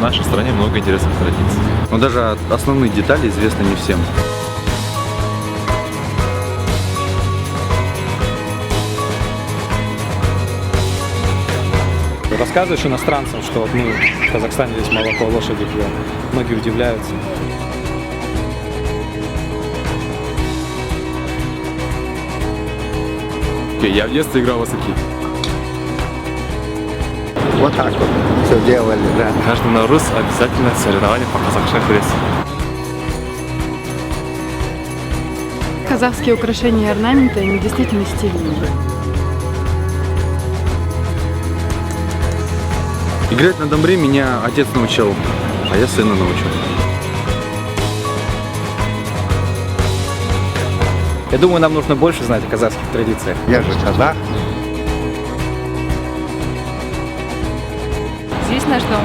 в нашей стране много интересных традиций. Но даже основные детали известны не всем. Рассказываешь иностранцам, что мы в Казахстане здесь молоко лошади пьем. Многие удивляются. Я в детстве играл в осаки. Вот так вот все делали, да. Каждый Наурыз обязательно соревнования по казахскому прессе. Казахские украшения и орнаменты, они действительно стильные. Играть на домбре меня отец научил, а я сына научу. Я думаю, нам нужно больше знать о казахских традициях. Я же казах. Здесь наш дом.